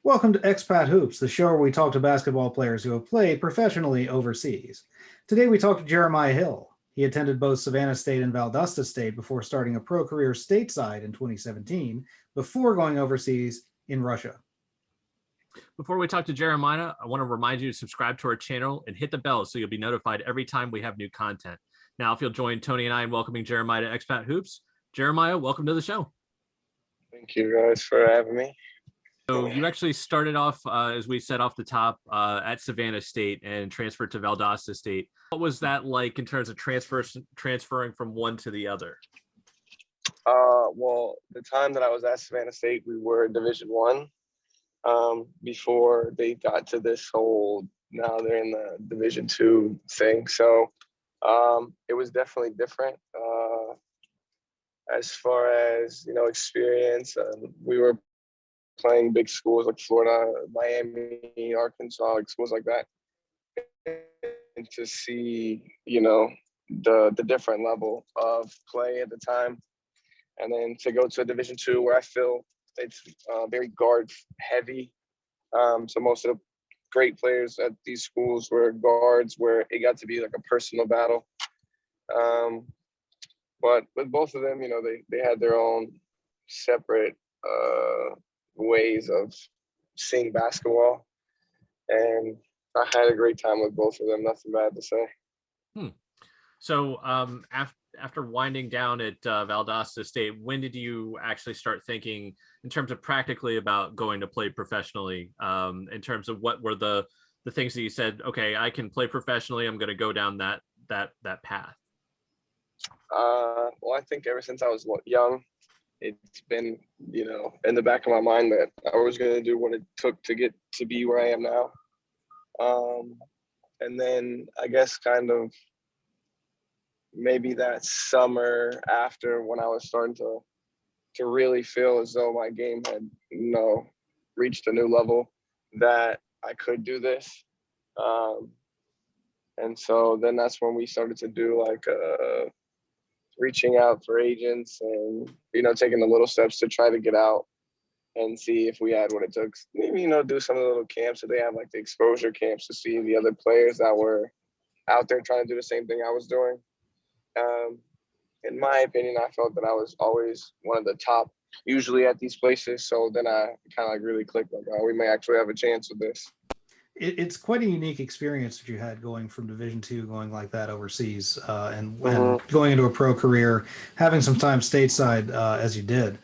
Welcome to Expat Hoops, the show where we talk to basketball players who have played professionally overseas. Today we talk to Jeremiah Hill. He attended both Savannah State and Valdosta State before starting a pro career stateside in 2017, before going overseas in Russia. Before we talk to Jeremiah, I want to remind you to subscribe to our channel and hit the bell so you'll be notified every time we have new content. Now, if you'll join Tony and I in welcoming Jeremiah to Expat Hoops. Jeremiah, welcome to the show. Thank you guys for having me. So you actually started off, as we said off the top, at Savannah State and transferred to Valdosta State. What was that like in terms of transferring from one to the other? Well, the time that I was at Savannah State, we were Division One. Before they got to this whole, now they're in the Division Two thing. So it was definitely different. As far as, experience, we were playing big schools like Florida, Miami, Arkansas, like schools like that. And to see, the different level of play at the time. And then to go to a Division Two where I feel it's very guard heavy. So most of the great players at these schools were guards, where it got to be like a personal battle. But with both of them, they had their own separate ways of seeing basketball. And I had a great time with both of them. Nothing bad to say. So after winding down at Valdosta State, when did you actually start thinking in terms of practically about going to play professionally? In terms of what were the things that you said, okay, I can play professionally, I'm going to go down that path? Well, I think ever since I was young, it's been, in the back of my mind that I was going to do what it took to get to be where I am now. And then I guess kind of maybe that summer after, when I was starting to really feel as though my game had, reached a new level, that I could do this. And so then that's when we started to do like reaching out for agents and, taking the little steps to try to get out and see if we had what it took. Maybe, do some of the little camps. So they have like the exposure camps to see the other players that were out there trying to do the same thing I was doing. In my opinion, I felt that I was always one of the top usually at these places. So then I kind of like really clicked, like, oh, we may actually have a chance with this. It's quite a unique experience that you had going from Division Two, going like that overseas, and going into a pro career, having some time stateside as you did.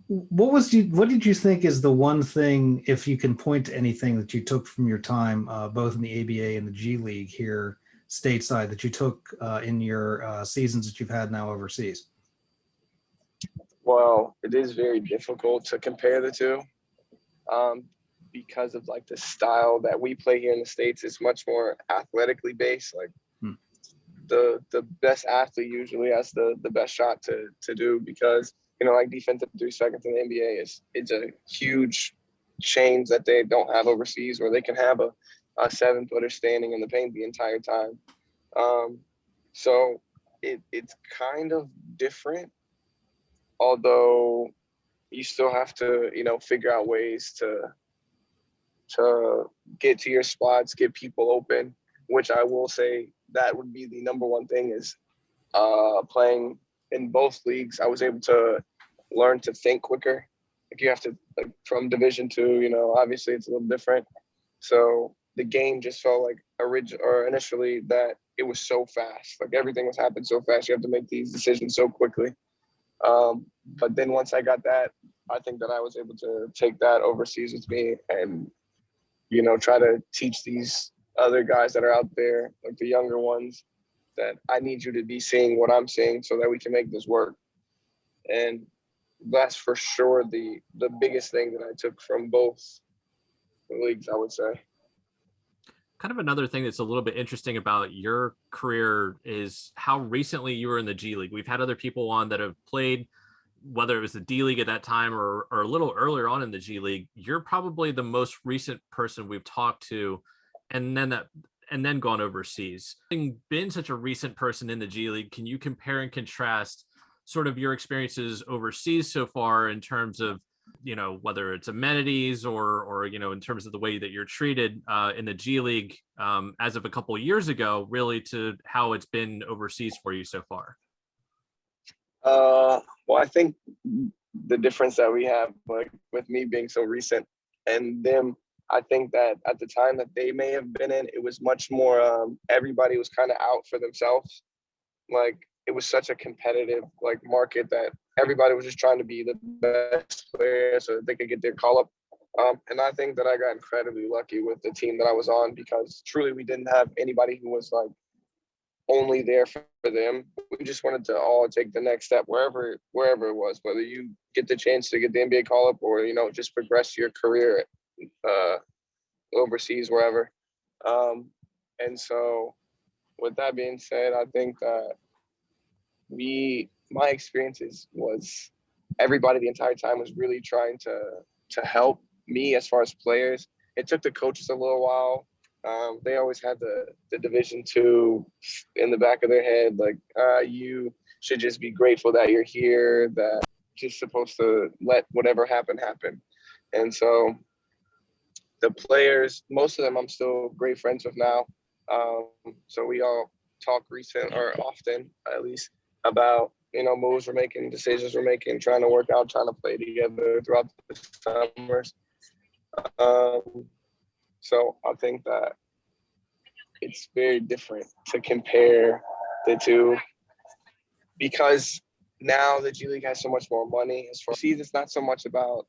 What did you think is the one thing, if you can point to anything that you took from your time, both in the ABA and the GLeague here stateside, that you took in your seasons that you've had now overseas? Well, it is very difficult to compare the two. Because of like the style that we play here in the States is much more athletically based. Like the best athlete usually has the best shot to do, because, like defensive 3 seconds in the NBA it's a huge change that they don't have overseas, where they can have a 7-footer standing in the paint the entire time. So it's kind of different, although you still have to, figure out ways to get to your spots, get people open, which I will say that would be the number one thing is playing in both leagues. I was able to learn to think quicker. Like you have to, like from Division Two, obviously it's a little different. So the game just felt like initially that it was so fast. Like everything was happening so fast. You have to make these decisions so quickly. But then once I got that, I think that I was able to take that overseas with me and, try to teach these other guys that are out there, like the younger ones, that I need you to be seeing what I'm seeing so that we can make this work. And that's for sure the biggest thing that I took from both leagues, I would say. Kind of another thing that's a little bit interesting about your career is how recently you were in the G League. We've had other people on that have played, whether it was the D-League at that time or a little earlier on in the G League. You're probably the most recent person we've talked to, and then gone overseas. Having been such a recent person in the G League, can you compare and contrast sort of your experiences overseas so far in terms of whether it's amenities or in terms of the way that you're treated in the G League as of a couple of years ago, really to how it's been overseas for you so far? Well, I think the difference that we have, like with me being so recent and them, I think that at the time that they may have been in, it was much more, everybody was kind of out for themselves. Like it was such a competitive like market that everybody was just trying to be the best player so that they could get their call up. And I think that I got incredibly lucky with the team that I was on, because truly we didn't have anybody who was like only there for them. We just wanted to all take the next step wherever it was, whether you get the chance to get the NBA call up or, just progress your career overseas, wherever. And so with that being said, I think that my experiences was everybody the entire time was really trying to help me as far as players. It took the coaches a little while. They always had the Division II in the back of their head, like you should just be grateful that you're here, that you're just supposed to let whatever happen. And so the players, most of them I'm still great friends with now. So we all talk often at least about, moves we're making, decisions we're making, trying to work out, trying to play together throughout the summers. So I think that it's very different to compare the two, because now the G League has so much more money. As far as it's not so much about,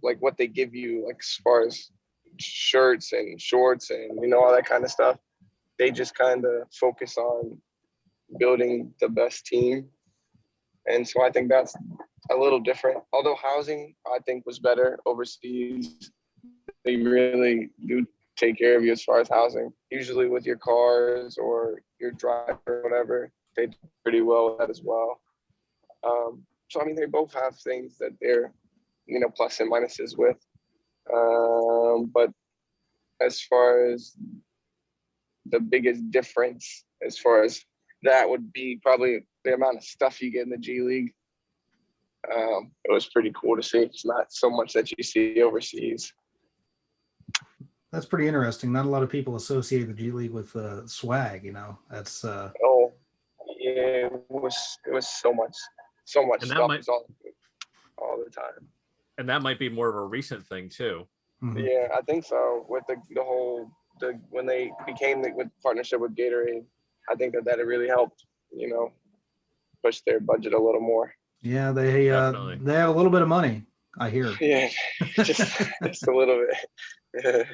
like what they give you, like as far as shirts and shorts and, all that kind of stuff. They just kind of focus on building the best team. And so I think that's a little different. Although housing, I think, was better overseas. They really do take care of you as far as housing. Usually with your cars or your driver or whatever, they do pretty well with that as well. So, I mean, they both have things that they're, plus and minuses with. But as far as the biggest difference, as far as that would be probably the amount of stuff you get in the G League. It was pretty cool to see. It's not so much that you see overseas. That's pretty interesting. Not a lot of people associate the G League with swag. That's. Oh, yeah, it was so much And stuff was all the time. And that might be more of a recent thing too. Mm-hmm. Yeah, I think so. With the whole when they became with partnership with Gatorade, I think that it really helped, push their budget a little more. Yeah, they have a little bit of money, I hear. Yeah, just a little bit.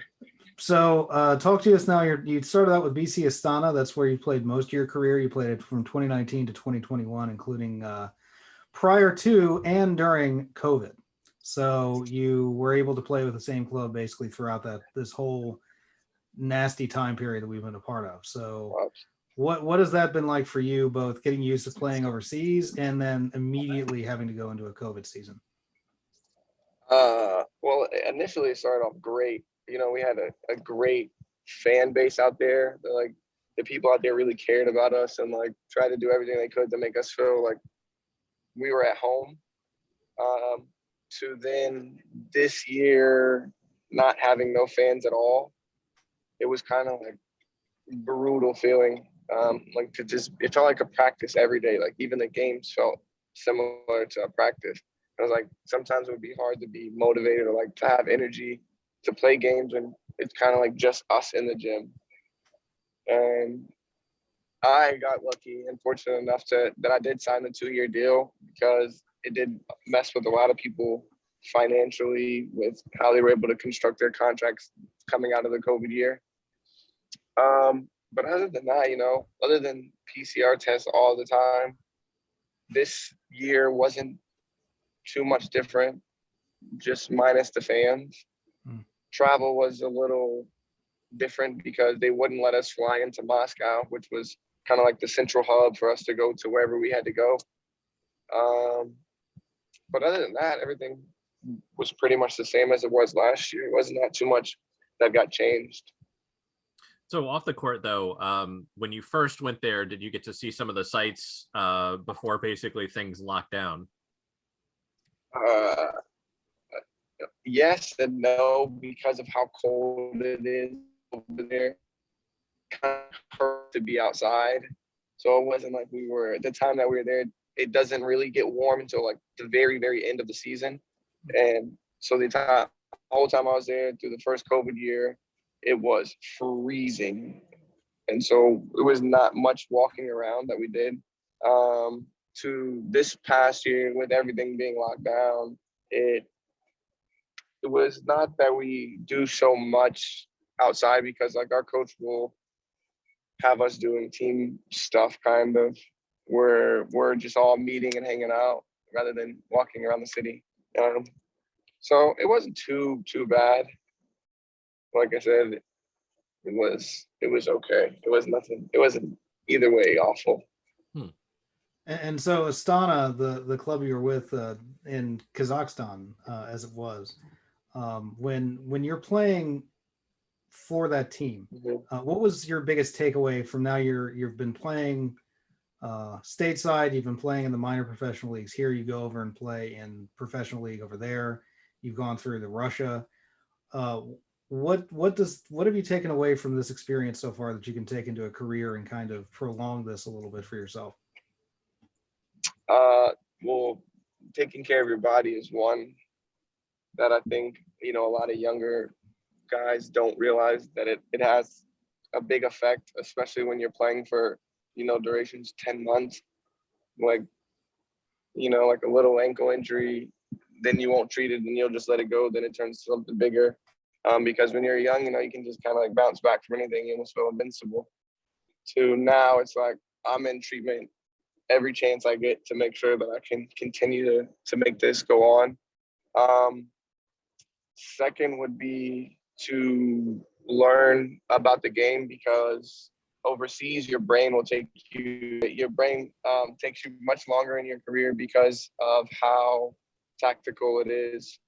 So talk to us now. You started out with BC Astana. That's where you played most of your career. You played it from 2019 to 2021, including prior to and during COVID. So you were able to play with the same club basically throughout this whole nasty time period that we've been a part of. So what has that been like for you, both getting used to playing overseas and then immediately having to go into a COVID season? Well, initially it started off great. We had a great fan base out there. The people out there really cared about us and like tried to do everything they could to make us feel like we were at home. To then this year not having no fans at all, it was kind of like brutal feeling. It felt like a practice every day. Like even the games felt similar to a practice. I was like, sometimes it would be hard to be motivated or like to have energy to play games when it's kind of like just us in the gym. And I got lucky and fortunate enough that I did sign the 2-year deal, because it did mess with a lot of people financially with how they were able to construct their contracts coming out of the COVID year. But other than that, other than PCR tests all the time, this year wasn't too much different, just minus the fans. Travel was a little different because they wouldn't let us fly into Moscow, which was kind of like the central hub for us to go to wherever we had to go. But other than that, everything was pretty much the same as it was last year. It wasn't that too much that got changed. So off the court though, when you first went there, did you get to see some of the sites before basically things locked down? yes and no, because of how cold it is over there. Kind of hurt to be outside. So it wasn't like we were, at the time that we were there, it doesn't really get warm until like the very, very end of the season. And so the whole time I was there through the first COVID year, it was freezing. And so it was not much walking around that we did. To this past year, with everything being locked down, it was not that we do so much outside, because like our coach will have us doing team stuff kind of, where we're just all meeting and hanging out rather than walking around the city. So it wasn't too bad. Like I said, it was okay. It was nothing. It wasn't either way awful. And so Astana, the club you were with in Kazakhstan, as it was, when you're playing for that team, what was your biggest takeaway from now? You've been playing stateside, you've been playing in the minor professional leagues. Here you go over and play in professional league over there. You've gone through the Russia. What have you taken away from this experience so far that you can take into a career and kind of prolong this a little bit for yourself? Well, taking care of your body is one that I think, a lot of younger guys don't realize that it has a big effect, especially when you're playing for, durations 10 months. Like, like a little ankle injury, then you won't treat it and you'll just let it go. Then it turns to something bigger. Because when you're young, you can just kind of like bounce back from anything. You almost feel invincible. To now, it's like I'm in treatment every chance I get to make sure that I can continue to make this go on. Second would be to learn about the game, because overseas your brain takes you much longer in your career because of how tactical it is.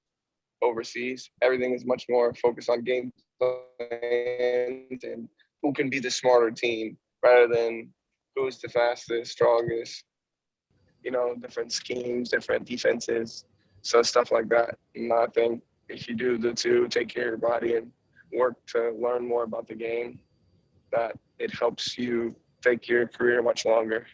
Overseas, everything is much more focused on game plans and who can be the smarter team rather than who's the fastest, strongest, different schemes, different defenses, so stuff like that. And I think if you do the two, take care of your body and work to learn more about the game, that it helps you take your career much longer.